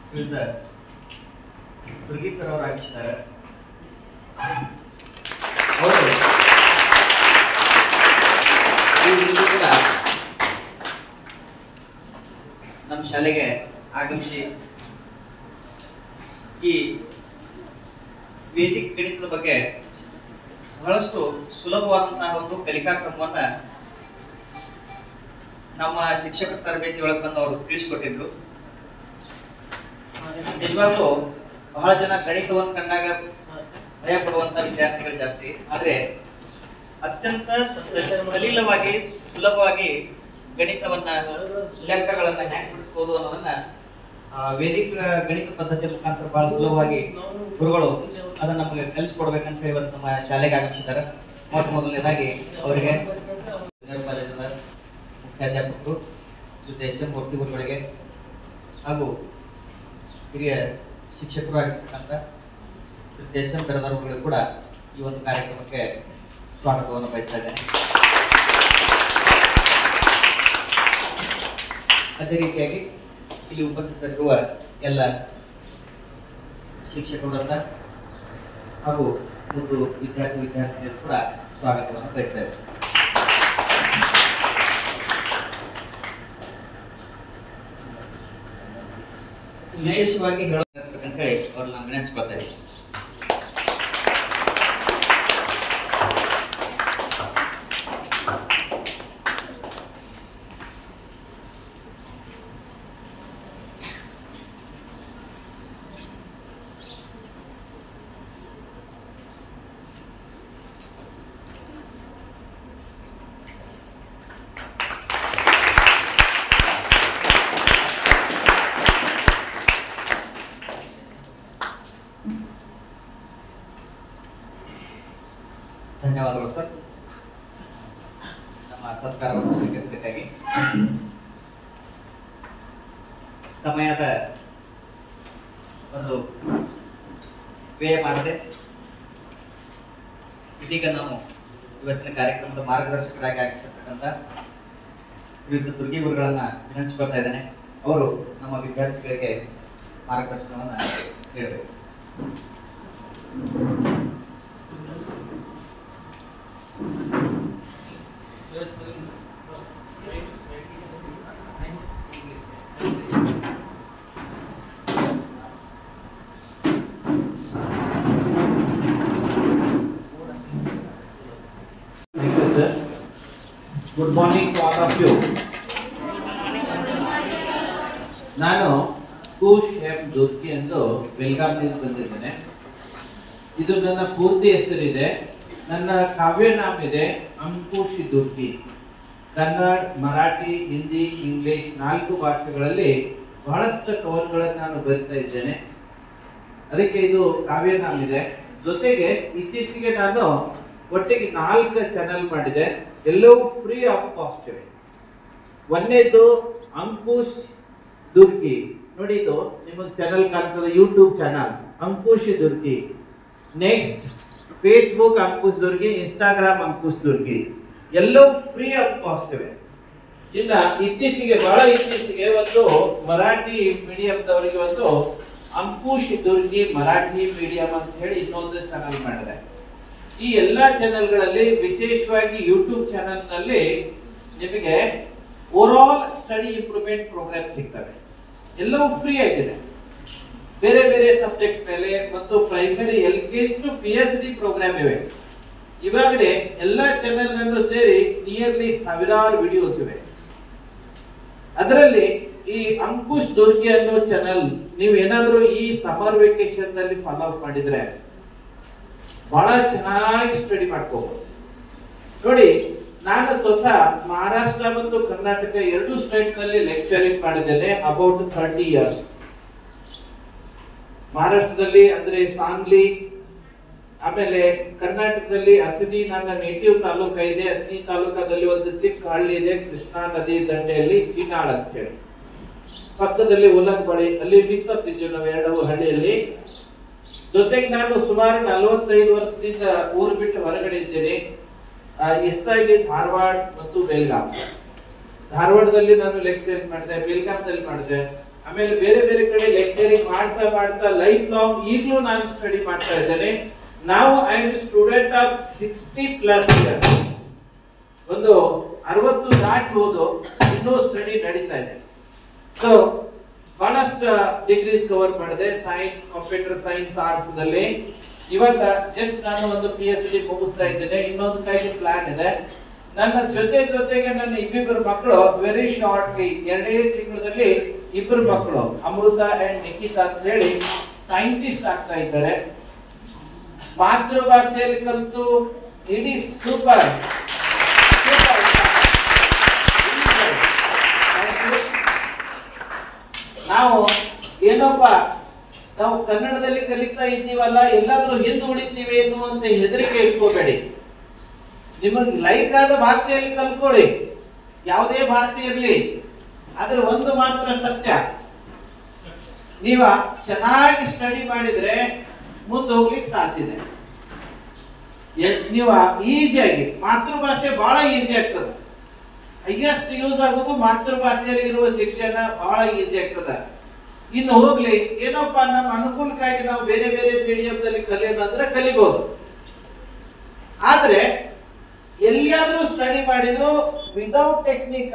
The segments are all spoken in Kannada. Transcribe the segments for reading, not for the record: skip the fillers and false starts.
ಶ್ರೀಯುತ ದುರ್ಗಿ ಸರ್ ಅವರು ಆಗಿದ್ದಾರೆ. ಅವರು ಕೂಡ ನಮ್ಮ ಶಾಲೆಗೆ ಆಗಮಿಸಿ ಈ ವೇದಿಕ ಗಣಿತದ ಬಗ್ಗೆ ಬಹಳಷ್ಟು ಸುಲಭವಾದಂತಹ ಒಂದು ಕಲಿಕಾ ಕ್ರಮವನ್ನ ನಮ್ಮ ಶಿಕ್ಷಕರ ತರಬೇತಿ ಒಳಗೆ ಬಂದು ಅವರು ತಿಳಿಸಿಕೊಟ್ಟಿದ್ರು. ನಿಜವಾಗ್ಲೂ ಬಹಳ ಜನ ಗಣಿತವನ್ನು ಕಂಡಾಗ ಭಯ ಪಡುವಂತ ವಿದ್ಯಾರ್ಥಿಗಳು ಜಾಸ್ತಿ, ಆದ್ರೆ ಅತ್ಯಂತ ಸಲೀಲವಾಗಿ ಸುಲಭವಾಗಿ ಗಣಿತವನ್ನ ಲೆಕ್ಕಗಳನ್ನ ಹ್ಯಾಂಗ್ ಬಿಡಿಸಬಹುದು ಅನ್ನೋದನ್ನ ವೇದಿಕ ಗಣಿತ ಪದ್ಧತಿ ಮುಖಾಂತರ ಬಹಳ ಸುಲಭವಾಗಿ ಗುರುಗಳು ಅದನ್ನ ನಮಗೆ ಕಲಿಸ್ಕೊಡ್ಬೇಕಂತ ಹೇಳಿ ಇವತ್ತು ನಮ್ಮ ಶಾಲೆಗೆ ಆಗಮಿಸಿದ್ದಾರೆ. ಮೊದಲನೇದಾಗಿ ಅವರಿಗೆ ಕಾಲೇಜಿನ ಮುಖ್ಯಾಧ್ಯಾಪಕರು ಎಸ್ ಎಂ ಮೂರ್ತಿ ಗುರುಗಳಿಗೆ ಹಾಗೂ ಹಿರಿಯ ಶಿಕ್ಷಕರು ಆಗಿರ್ತಕ್ಕಂಥ ಎಸ್ ಎಂ ಬೆರದಾರರುಗಳಿಗೂ ಕೂಡ ಈ ಒಂದು ಕಾರ್ಯಕ್ರಮಕ್ಕೆ ಸ್ವಾಗತವನ್ನು ಬಯಸ್ತಾ ಇದ್ದೇನೆ. ಅದೇ ರೀತಿಯಾಗಿ ಇಲ್ಲಿ ಉಪಸ್ಥಿತರಿರುವ ಎಲ್ಲ ಶಿಕ್ಷಕರಿಂದ ಹಾಗೂ ಒಂದು ವಿದ್ಯಾರ್ಥಿನಿಯರು ಕೂಡ ಸ್ವಾಗತವನ್ನು ಬಯಸ್ತಾ ಇದ್ದೇನೆ. ವಿಶೇಷವಾಗಿ ಹೇಳಬೇಕಂತ ಹೇಳಿ ಅವ್ರನ್ನ ನಾನು ನೆನೆಸ್ಕೊಳ್ತಾ ಇದ್ದೀನಿ. ಧನ್ಯವಾದಗಳು ಸರ್, ನಮ್ಮ ಸತ್ಕಾರವನ್ನು ಒದಗಿಸಬೇಕಾಗಿ. ಸಮಯದ ಒಂದು ವ್ಯಯ ಮಾಡದೆ ಇದೀಗ ನಾವು ಇವತ್ತಿನ ಕಾರ್ಯಕ್ರಮದ ಮಾರ್ಗದರ್ಶಕರಾಗಿ ಆಗಿರ್ತಕ್ಕಂಥ ಶ್ರೀಯುತ ದುರ್ಗಿ ಗುರುಗಳನ್ನ ವಿನಂತಿಸಿಕೊಳ್ತಾ ಇದ್ದೇನೆ. ಅವರು ನಮ್ಮ ವಿದ್ಯಾರ್ಥಿಗಳಿಗೆ ಮಾರ್ಗದರ್ಶನವನ್ನು ನೀಡಬೇಕು. Good morning to all of you. ನಾನು ಕುಶ್ ಎಂ ದುರ್ಗಿ ಎಂದು ಬೆಳಗಾವಿಯಿಂದ ಬಂದಿದ್ದೇನೆ. ಇದು ನನ್ನ ಪೂರ್ತಿ ಹೆಸರಿದೆ. ನನ್ನ ಕಾವ್ಯ ನಾಮ ಇದೆ ಅಂಕುಶ್ ದುರ್ಗಿ. ಕನ್ನಡ, ಮರಾಠಿ, ಹಿಂದಿ, ಇಂಗ್ಲಿಷ್ 4 ಭಾಷೆಗಳಲ್ಲಿ ಬಹಳಷ್ಟು ಕವನಗಳನ್ನು ನಾನು ಬರೀತಾ ಇದ್ದೇನೆ. ಅದಕ್ಕೆ ಇದು ಕಾವ್ಯ ನಾಮ ಇದೆ. ಜೊತೆಗೆ ಇತ್ತೀಚೆಗೆ ನಾನು ಒಟ್ಟಿಗೆ 4 ಚಾನೆಲ್ ಮಾಡಿದೆ, ಎಲ್ಲವೂ ಫ್ರೀ ಆಫ್ ಕಾಸ್ಟ್ ಇವೆ. ಒಂದನೇದು ಅಂಕುಶ್ ದುರ್ಗಿ, ನೋಡಿ ಇದು ನಿಮಗೆ ಚಾನಲ್ ಕಾಣ್ತದೆ, ಯೂಟ್ಯೂಬ್ ಚಾನಲ್ ಅಂಕುಶ್ ದುರ್ಗಿ. ನೆಕ್ಸ್ಟ್ ಫೇಸ್ಬುಕ್ ಅಂಕುಶ್ ದುರ್ಗಿ, ಇನ್ಸ್ಟಾಗ್ರಾಮ್ ಅಂಕುಶ್ ದುರ್ಗಿ, ಎಲ್ಲವೂ ಫ್ರೀ ಆಫ್ ಕಾಸ್ಟ್ ಇವೆ. ಇನ್ನ ಇತ್ತೀಚೆಗೆ ಬಹಳ ಇತ್ತೀಚೆಗೆ ಒಂದು ಮರಾಠಿ ಮೀಡಿಯಂದವರಿಗೆ ಒಂದು ಅಂಕುಶ್ ದುರ್ಗಿ ಮರಾಠಿ ಮೀಡಿಯಂ ಅಂತ ಹೇಳಿ ಇನ್ನೊಂದು ಚಾನಲ್ ಮಾಡಿದೆ. ಈ ಎಲ್ಲಾ ಚಾನೆಲ್ಗಳಲ್ಲಿ ವಿಶೇಷವಾಗಿ ಯೂಟ್ಯೂಬ್ ಚಾನೆಲ್ ನಲ್ಲಿ ನಿಮಗೆ ಓವರ್ ಸ್ಟಡಿ ಇಂಪ್ರೂವ್ಮೆಂಟ್ ಪ್ರೋಗ್ರಾಮ್ ಸಿಗ್ತವೆ. ಎಲ್ಲವೂ ಫ್ರೀ ಆಗಿದೆ. ಬೇರೆ ಬೇರೆ ಸಬ್ಜೆಕ್ಟ್ ಮೇಲೆ ಮತ್ತು primary LKG to PhD program ಇವೆ. ಇವಾಗಲೇ ಎಲ್ಲಾ ಚಾನೆಲ್ ನಲ್ಲೂ ಸೇರಿ ನಿಯರ್ಲಿ 1000 ವಿಡಿಯೋಸ್ ಇವೆ. ಅದರಲ್ಲಿ ಈ ಅಂಕುಶ್ ದುರ್ಗಿ ಅನ್ನೋ ಚಾನೆಲ್ ನೀವು ಏನಾದರೂ ಈ ಸಮ್ಮರ್ ವೆಕೇಶನ್ ನಲ್ಲಿ ಫಾಲೋ ಅಪ್ ಮಾಡಿದ್ರೆ ಬಹಳ ಚೆನ್ನಾಗಿ ಸ್ಟಡಿ ಮಾಡ್ಕೋಬಹುದು. ನೋಡಿ, ನಾನು ಸ್ವತಃ ಮಹಾರಾಷ್ಟ್ರ ಮತ್ತು ಕರ್ನಾಟಕ 2 ಸ್ಟೇಟ್ ನಲ್ಲಿ ಲೆಕ್ಚರಿಂಗ್ ಮಾಡಿದ್ದೇನೆ ಅಬೌಟ್ 30 ಇಯರ್ಸ್. ಮಹಾರಾಷ್ಟ್ರದಲ್ಲಿ ಅಂದ್ರೆ ಸಾಂಗ್ಲಿ, ಆಮೇಲೆ ಕರ್ನಾಟಕದಲ್ಲಿ ಅಥಣಿ ನನ್ನ ನೇಟಿವ್ ತಾಲೂಕ ಇದೆ. ಅಥಣಿ ತಾಲೂಕದಲ್ಲಿ ಒಂದು ಚಿಕ್ಕ ಹಳ್ಳಿ ಇದೆ, ಕೃಷ್ಣಾ ನದಿ ದಂಡೆಯಲ್ಲಿ ಸೀನಾಳ್ ಅಂತ ಹೇಳಿ. ಪಕ್ಕದಲ್ಲಿ ಉಲಗಬಳಿ, ಅಲ್ಲಿ ಮಿಕ್ಸ್ ಅಪ್ ಇದ್ದೀವಿ ನಾವು 2 ಹಳ್ಳಿಯಲ್ಲಿ. ಜೊತೆಗೆ ನಾನು ಸುಮಾರು 45 ವರ್ಷದಿಂದ ಊರು ಬಿಟ್ಟು ಹೊರಗಡೆ ಇದ್ದೇನೆ. ಹೆಚ್ಚಾಗಿ ಧಾರವಾಡ ಮತ್ತು ಬೆಳಗಾಂ. ಧಾರವಾಡದಲ್ಲಿ ನಾನು ಲೆಕ್ಚರ್ ಮಾಡಿದೆ, ಬೆಳಗಾಂದಲ್ಲಿ ಮಾಡಿದೆ. ಆಮೇಲೆ ಬೇರೆ ಬೇರೆ ಕಡೆ ಲೆಕ್ಚರಿಂಗ್ ಮಾಡ್ತಾ ಮಾಡ್ತಾ ಲೈಫ್ ಲಾಂಗ್ ಈಗಲೂ ನಾನು ಸ್ಟಡಿ ಮಾಡ್ತಾ ಇದ್ದೇನೆ. ನಾವು I am student of 60+ years. ಒಂದು 60 ದಾಟಬಹುದು, ಇನ್ನೂ ಸ್ಟಡಿ ನಡೀತಾ ಇದೆ. ಸೊ ಬಹಳಷ್ಟು ಡಿಗ್ರೀಸ್ ಕವರ್ ಮಾಡಿದೆ, ಸೈನ್ಸ್, ಕಂಪ್ಯೂಟರ್ ಸೈನ್ಸ್, ಆರ್ಟ್ಸ್ ದಲ್ಲಿ. ಇವಾಗ ಜಸ್ಟ್ ನಾನು ಒಂದು PhD ಮುಗಿಸ್ತಾ ಇದ್ದೇನೆ. ಇನ್ನೊಂದು ಕೈಗೆ ಪ್ಲಾನ್ ಇದೆ. ನನ್ನ ಜೊತೆಗೆ ನನ್ನ ಇಬ್ಬಿಬ್ಬರು ಮಕ್ಕಳು ವೆರಿ ಶಾರ್ಟ್ಲಿ 2 ತಿಂಗಳಲ್ಲಿ ಇಬ್ಬರು ಮಕ್ಕಳು ಅಮೃತ ಅಂಡ್ ನಿಖಿತಾ ಅಂತ ಹೇಳಿ ಸೈಂಟಿಸ್ಟ್ ಆಗ್ತಾ ಇದ್ದಾರೆ. ಮಾತೃಭಾಷೆಯಲ್ಲಿ ಕಲಿತು ಇಡೀ ಸೂಪರ್. ನಾವು ಏನಪ್ಪ ನಾವು ಕನ್ನಡದಲ್ಲಿ ಕಲಿತಾ ಇದ್ದೀವಲ್ಲ, ಎಲ್ಲಾದ್ರೂ ಹಿಂದೆ ಉಳಿತೀವಿ ಎನ್ನುವಂತ ಹೆದರಿಕೆ ಇಟ್ಕೋಬೇಡಿ. ನಿಮಗೆ ಲೈಕ್ ಆದ ಭಾಷೆಯಲ್ಲಿ ಕಲ್ತ್ಕೊಳ್ಳಿ, ಯಾವುದೇ ಭಾಷೆ ಇರಲಿ. ಆದ್ರೆ ಒಂದು ಮಾತ್ರ ಸತ್ಯ, ನೀವ ಚೆನ್ನಾಗಿ ಸ್ಟಡಿ ಮಾಡಿದ್ರೆ ಮುಂದೆ ಹೋಗ್ಲಿಕ್ಕೆ ಸಾಧ್ಯ ಇದೆ. ನೀವು ಈಸಿಯಾಗಿ ಮಾತೃಭಾಷೆ ಬಹಳ ಈಸಿ ಆಗ್ತದೆ. ಹೈಯೆಸ್ಟ್ ಯೂಸ್ ಆಗೋದು ಮಾತೃಭಾಷೆಯಲ್ಲಿ ಇರುವ ಶಿಕ್ಷಣ ಬಹಳ ಈಸಿ ಆಗ್ತದೆ. ಇನ್ನು ಹೋಗ್ಲಿ, ಏನಪ್ಪಾ ನಮ್ಮ ಅನುಕೂಲಕ್ಕಾಗಿ ನಾವು ಬೇರೆ ಬೇರೆ ಮೀಡಿಯಂದಲ್ಲಿ ಕಲಿಯೋದಂದ್ರೆ ಕಲಿಬಹುದು. ಆದ್ರೆ ಎಲ್ಲಿಯಾದ್ರೂ ಸ್ಟಡಿ ಮಾಡಿದ್ರು ವಿದೌಟ್ ಟೆಕ್ನಿಕ್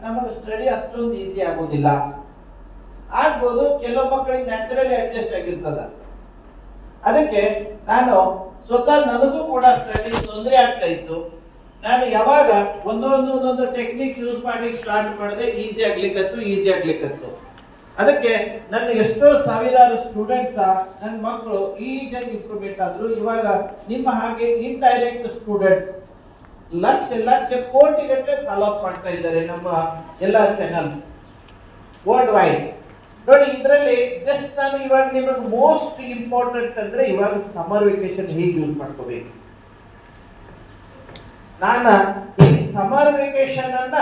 ನಮಗೆ ಸ್ಟಡಿ ಅಷ್ಟೊಂದು ಈಸಿ ಆಗೋದಿಲ್ಲ. ಆಗ್ಬೋದು, ಕೆಲವು ಮಕ್ಕಳಿಗೆ ನ್ಯಾಚುರಲಿ ಅಡ್ಜಸ್ಟ್ ಆಗಿರ್ತದ. ಅದಕ್ಕೆ ನಾನು ಸ್ವತಃ ನನಗೂ ಕೂಡ ಸ್ಟಡಿ ತೊಂದರೆ ಆಗ್ತಾ ಇತ್ತು. ನಾನು ಯಾವಾಗ ಒಂದೊಂದು ಟೆಕ್ನಿಕ್ ಯೂಸ್ ಮಾಡಿ ಸ್ಟಾರ್ಟ್ ಮಾಡಿದೆ, ಈಸಿ ಆಗ್ಲಿಕ್ಕತ್ತು. ಅದಕ್ಕೆ ನನ್ನ ಎಷ್ಟೋ ಸಾವಿರಾರು ಸ್ಟೂಡೆಂಟ್ಸ್, ನನ್ನ ಮಕ್ಕಳು ಈಸಿಯಾಗಿ ಇಂಪ್ರೂವ್ಮೆಂಟ್ ಆದ್ರು. ಇವಾಗ ನಿಮ್ಮ ಹಾಗೆ ಇಂಡೈರೆಕ್ಟ್ ಸ್ಟೂಡೆಂಟ್ಸ್ ಲಕ್ಷ ಕೋಟಿಗಟ್ಟಲೆ ಫಾಲೋ ಅಪ್ ಮಾಡ್ತಾ ಇದ್ದಾರೆ ನಮ್ಮ ಎಲ್ಲ ಚಾನಲ್ಸ್ ವರ್ಲ್ಡ್ ವೈಡ್. ನೋಡಿ, ಇದರಲ್ಲಿ ಜಸ್ಟ್ ನಾನು ಇವಾಗ ನಿಮಗೆ ಮೋಸ್ಟ್ ಇಂಪಾರ್ಟೆಂಟ್ ಅಂದ್ರೆ ಇವಾಗ ಸಮ್ಮರ್ ವೆಕೇಶನ್ ಹೇಗೆ ಯೂಸ್ ಮಾಡ್ಕೋಬೇಕು. ನಾನು ಈ ಸಮ್ಮರ್ ವೆಕೇಶನ್ ಅನ್ನ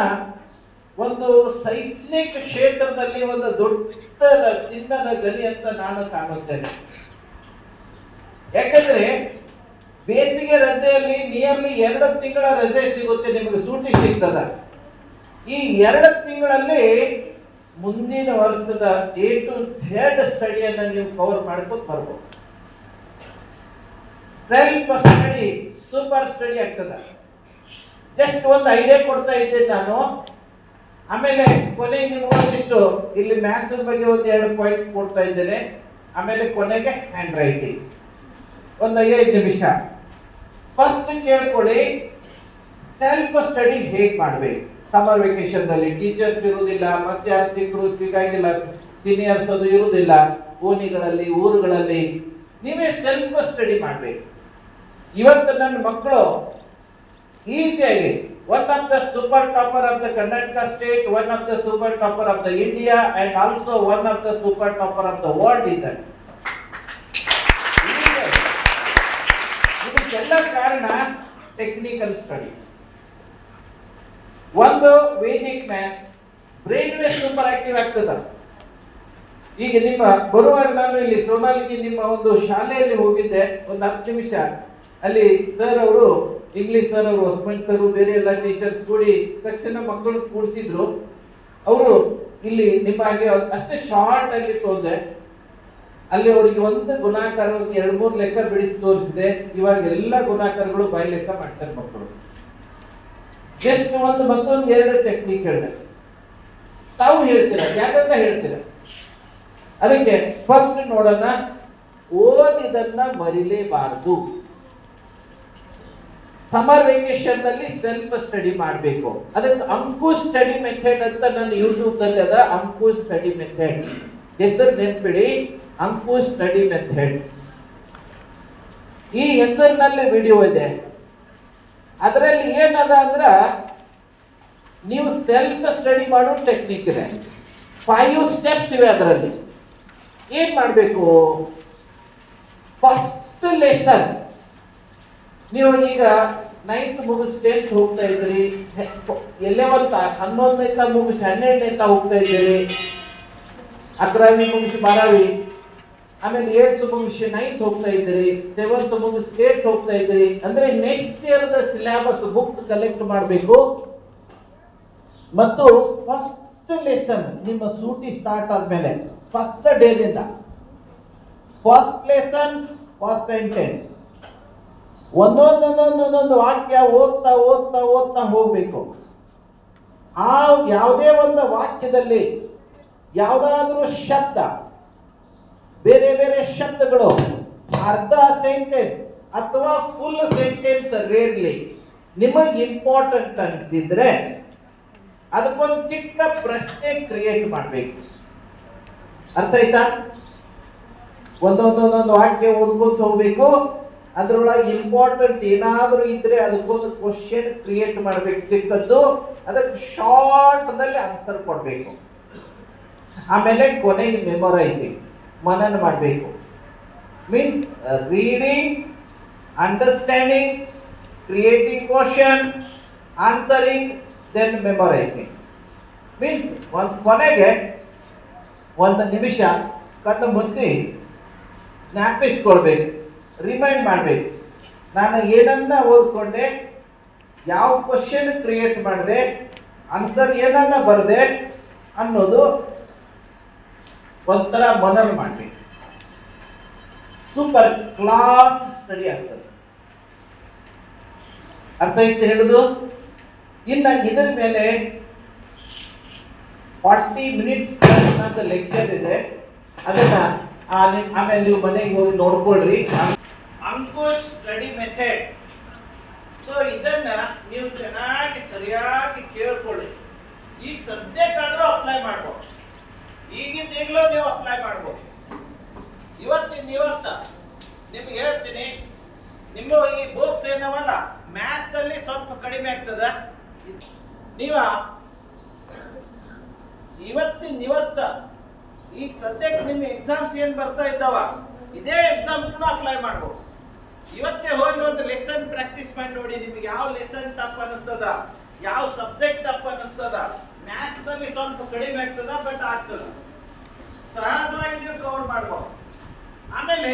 ಒಂದು ಶೈಕ್ಷಣಿಕ ಕ್ಷೇತ್ರದಲ್ಲಿ ಒಂದು ದೊಡ್ಡ ಚಿನ್ನದ ಗನಿ ಅಂತ ನಾನು ಕಾಣುತ್ತೇನೆ. ಯಾಕಂದ್ರೆ ಬೇಸಿಗೆ ರಜೆಯಲ್ಲಿ ನಿಯರ್ಲಿ 2 ತಿಂಗಳ ರಜೆ ಸಿಗುತ್ತೆ, ನಿಮಗೆ ಸೂಟಿ ಸಿಗ್ತದ. ಈ 2 ತಿಂಗಳಲ್ಲಿ ಮುಂದಿನ ವರ್ಷದ A to Z ಸ್ಟಡಿಯನ್ನ ನೀವು ಕವರ್ ಮಾಡ್ಕೊಂಡು ಬರ್ಬೋದು. ಸೆಲ್ಫ್ ಸ್ಟಡಿ ಸೂಪರ್ ಸ್ಟಡಿ ಆಗ್ತದ. ಜಸ್ಟ್ ಒಂದು ಐಡಿಯಾ ಕೊಡ್ತಾ ಇದ್ದೇನೆ ನಾನು. ಆಮೇಲೆ ಕೊನೆಗೆ ನಿಮ್ಗೊಂದಿಷ್ಟು ಇಲ್ಲಿ ಮ್ಯಾಥ್ಸ್ ಬಗ್ಗೆ ಒಂದು 2 ಪಾಯಿಂಟ್ಸ್ ಕೊಡ್ತಾ ಇದ್ದೇನೆ. ಆಮೇಲೆ ಕೊನೆಗೆ ಹ್ಯಾಂಡ್ ರೈಟಿಂಗ್ ಒಂದು 5 ನಿಮಿಷ. ಫಸ್ಟ್ ಕೇಳ್ಕೊಳ್ಳಿ, ಸೆಲ್ಫ್ ಸ್ಟಡಿ ಹೇಗೆ ಮಾಡ್ಬೇಕು. ಸಮ್ಮರ್ ವೆಕೇಶನ್ ದಲ್ಲಿ ಟೀಚರ್ಸ್ ಇರುವುದಿಲ್ಲ, ಮತ್ತೆ ಯಾರು ಸಿಕ್ಕರು ಸಿಕ್ಕಾಗಿಲ್ಲ, ಸೀನಿಯರ್ಸ್ ಅದು ಇರುವುದಿಲ್ಲ. ಓಣಿಗಳಲ್ಲಿ ಊರುಗಳಲ್ಲಿ ನೀವೇ ಸೆಲ್ಫ್ ಸ್ಟಡಿ ಮಾಡ್ಬೇಕು. ಇವತ್ತು ನನ್ನ ಮಕ್ಕಳು ಈಸಿಯಾಗಿ one of the super topper of the Karnataka state, one of the super topper of the India, and also one of the super topper of the world ಇದ್ದಾರೆ. ಇದಕ್ಕೆಲ್ಲ ಕಾರಣ ಟೆಕ್ನಿಕಲ್ ಸ್ಟಡಿ. ಒಂದು Vedic maths, brain wave super active ಆಗ್ತದ. ಈಗ ನಿಮ್ಮ ಬರುವಾಗ ನಾನು ಇಲ್ಲಿ ಸೋನಾಲಿಗೆ ನಿಮ್ಮ ಒಂದು ಶಾಲೆಯಲ್ಲಿ ಹೋಗಿದ್ದೆ, ಒಂದು 10 ನಿಮಿಷ. ಅಲ್ಲಿ ಸರ್ ಅವರು, ಇಂಗ್ಲಿಷ್ ಸರ್ ಅವರು, ಹೊಸಮಂಡ್ ಸರ್, ಬೇರೆ ಎಲ್ಲ ಟೀಚರ್ಸ್ ಕೂಡಿ ತಕ್ಷಣ ಮಕ್ಕಳು ಕೂಡಿಸಿದ್ರು. ಅವರು ಇಲ್ಲಿ ನಿಮ್ಮ ಹಾಗೆ ಅಷ್ಟೇ ಶಾರ್ಟ್ ಅಲ್ಲಿ ತೋಂದೆ. ಅಲ್ಲಿ ಅವರಿಗೆ ಒಂದು ಗುಣಾಕಾರ 2-3 ಲೆಕ್ಕ ಬಿಡಿಸಿ ತೋರಿಸಿದೆ. ಇವಾಗ ಎಲ್ಲ ಗುಣಾಕಾರಗಳು ಬಾಯಿ ಲೆಕ್ಕ ಮಾಡ್ತಾರೆ ಮಕ್ಕಳು. ಜಸ್ಟ್ ಮತ್ತೊಂದು 2 ಟೆಕ್ನಿಕ್ ಹೇಳಿದೆ. ತಾವು ಹೇಳ್ತೀರಾ, ಯಾಕಂತ ಹೇಳ್ತೀರಾ. ಅದಕ್ಕೆ ಫಸ್ಟ್ ನೋಡೋಣ, ಓದಿದನ್ನ ಮರಿಲೇಬಾರದು. ಸಮ್ಮರ್ ವೆಕೇಶನ್ ನಲ್ಲಿ ಸೆಲ್ಫ್ ಸ್ಟಡಿ ಮಾಡಬೇಕು. ಅದಕ್ಕೆ ಅಂಕು ಸ್ಟಡಿ ಮೆಥಡ್ ಅಂತ ನನ್ನ ಯೂಟ್ಯೂಬ್ ನಲ್ಲಿ ಅದ. ಅಂಕು ಸ್ಟಡಿ ಮೆಥಡ್ ಹೆಸರು ನೆನ್ಪಿಡಿ, ಅಂಕು ಸ್ಟಡಿ ಮೆಥಡ್. ಈ ಹೆಸರಿನಲ್ಲಿ ವಿಡಿಯೋ ಇದೆ. ಅದರಲ್ಲಿ ಏನದ ಅಂದ್ರ, ನೀವು ಸೆಲ್ಫ್ ಸ್ಟಡಿ ಮಾಡೋ ಟೆಕ್ನಿಕ್ ಇದೆ. 5 ಸ್ಟೆಪ್ಸ್ ಇವೆ ಅದರಲ್ಲಿ. ಏನ್ ಮಾಡಬೇಕು? ಫಸ್ಟ್ ಲೆಸನ್, ನೀವು ಈಗ 9th ಮುಗಿಸಿ 10th ಹೋಗ್ತಾ ಇದ್ದೀರಿ, 11th 11ನೇ ಮುಗಿಸಿ 12ನೇ ಹೋಗ್ತಾ ಇದ್ದೀರಿ, 11ನೇ ಮುಗಿಸಿ 12ನೇ, ಆಮೇಲೆ 8th ಮುಗಿಸಿ 9th ಹೋಗ್ತಾ ಇದ್ದೀರಿ, 7th ಮುಗಿಸಿ 8th ಹೋಗ್ತಾ ಇದ್ದೀರಿ. ಅಂದ್ರೆ next year the syllabus books collect ಮಾಡಬೇಕು. ಮತ್ತು ಫಸ್ಟ್ ಫಸ್ಟ್ ಲೆಸನ್ ನಿಮ್ಮ ಸೂಟಿ ಸ್ಟಾರ್ಟ್ ಆದ್ಮೇಲೆ ಫಸ್ಟ್ ಡೇದಿಂದ ಫಸ್ಟ್ ಲೆಸನ್ ಫಸ್ಟ್ ಸೆಂಟೆನ್ಸ್ ಒಂದೊಂದೊಂದೊಂದೊಂದೊಂದು ವಾಕ್ಯ ಓದ್ತಾ ಓದ್ತಾ ಓದ್ತಾ ಹೋಗ್ಬೇಕು. ಆ ಯಾವುದೇ ಒಂದು ವಾಕ್ಯದಲ್ಲಿ ಯಾವುದಾದ್ರೂ ಶಬ್ದ, ಬೇರೆ ಬೇರೆ ಶಬ್ದಗಳು ಅರ್ಧ ಸೆಂಟೆನ್ಸ್ ಅಥವಾ ಫುಲ್ ಸೆಂಟೆನ್ಸ್ ರೇರ್ಲಿ ನಿಮಗೆ ಇಂಪಾರ್ಟೆಂಟ್ ಅನಿಸಿದ್ರೆ ಅದಕ್ಕೊಂದು ಚಿಕ್ಕ ಪ್ರಶ್ನೆ ಕ್ರಿಯೇಟ್ ಮಾಡಬೇಕು. ಅರ್ಥ ಆಯ್ತಾ? ಒಂದೊಂದೊಂದೊಂದು ವಾಕ್ಯ ಓದ್ಕೊಂತ ಹೋಗ್ಬೇಕು. ಅದ್ರೊಳಗೆ ಇಂಪಾರ್ಟೆಂಟ್ ಏನಾದರೂ ಇದ್ರೆ ಅದಕ್ಕೊಂದು ಕ್ವಶನ್ ಕ್ರಿಯೇಟ್ ಮಾಡಬೇಕು ಚಿಕ್ಕದ್ದು, ಅದಕ್ಕೆ ಶಾರ್ಟ್ನಲ್ಲಿ ಆನ್ಸರ್ ಕೊಡಬೇಕು. ಆಮೇಲೆ ಕೊನೆಗೆ ಮೆಮೊರೈಸಿಂಗ್, ಮನನ ಮಾಡಬೇಕು. Means reading, understanding, creating question, answering, then memorising. Means ಒಂದು ಕೊನೆಗೆ ಒಂದು ನಿಮಿಷ ಕಣ್ಣು ಮುಚ್ಚಿ ಜ್ಞಾಪಿಸ್ಕೊಳ್ಬೇಕು, ರಿಮೈಂಡ್ ಮಾಡಬೇಕು. ನಾನು ಏನನ್ನ ಓದ್ಕೊಂಡೆ, ಯಾವ ಕ್ವಶನ್ ಕ್ರಿಯೇಟ್ ಮಾಡಿದೆ, ಆನ್ಸರ್ ಏನನ್ನ ಬರದೆ ಅನ್ನೋದು ಒಂಥರ ಮನನ ಮಾಡಬೇಕು. ಸೂಪರ್ ಕ್ಲಾಸ್ ಸ್ಟಡಿ ಆಗ್ತದೆ. ಅರ್ಥ ಇತ್ತು ಹೇಳುದು? ಇನ್ನು ಇದರ ಮೇಲೆ 40 ಮಿನಿಟ್ಸ್ ಅಂತ ಲೆಕ್ಚರ್ ಇದೆ. ಅದನ್ನ ಆಮೇಲೆ ನೀವು ಮನೆಗೆ ಹೋಗಿ ನೋಡ್ಕೊಳ್ರಿ. ಅಂಕುಶ್ ಸ್ಟಡಿ ಮೆಥಡ್. ಸೊ ಇದನ್ನ ನೀವು ಚೆನ್ನಾಗಿ ಸರಿಯಾಗಿ ಕೇಳ್ಕೊಳ್ಳಿ. ಈಗ ಸದ್ಯಕ್ಕಾದ್ರೂ ಅಪ್ಲೈ ಮಾಡ್ಬೋದು, ಈಗಿಂದೀಗಲೂ ನೀವು ಅಪ್ಲೈ ಮಾಡ್ಬೋದು. ಇವತ್ತು ನಿಮ್ಗೆ ಹೇಳ್ತೀನಿ, ನಿಮ್ಮ ಈ ಬುಕ್ಸ್ ಏನವಲ್ಲ ಮ್ಯಾಥ್ಸ್ ಅಲ್ಲಿ ಸ್ವಲ್ಪ ಕಡಿಮೆ ಆಗ್ತದ. ನೀವ ಇವತ್ತ ಈಗ ಸದ್ಯಕ್ಕೆ ನಿಮ್ಮ ಎಕ್ಸಾಮ್ಸ್ ಏನ್ ಬರ್ತಾ ಇದ್ದಾವ, ಇದೇ ಎಕ್ಸಾಮ್ ಕೂಡ ಅಪ್ಲೈ ಮಾಡ್ಬೋದು. ಇವತ್ತೇ ಹೋಗಿ ಒಂದು ಲೆಸನ್ ಪ್ರಾಕ್ಟೀಸ್ ಮಾಡಿ ನೋಡಿ, ನಿಮ್ಗೆ ಯಾವ ಲೆಸನ್ ಟಫ್ ಅನಿಸ್ತದ, ಯಾವ ಸಬ್ಜೆಕ್ಟ್ ಟಫ್ ಅನಿಸ್ತದ. ಮ್ಯಾಥ್ಸ್ ನಲ್ಲಿ ಸ್ವಲ್ಪ ಕಡಿಮೆ ಆಗ್ತದ, ಬಟ್ ಆಗ್ತದ, ಸಹಜವಾಗಿ ನೀವು ಕವರ್ ಮಾಡ್ಬೋದು. ಆಮೇಲೆ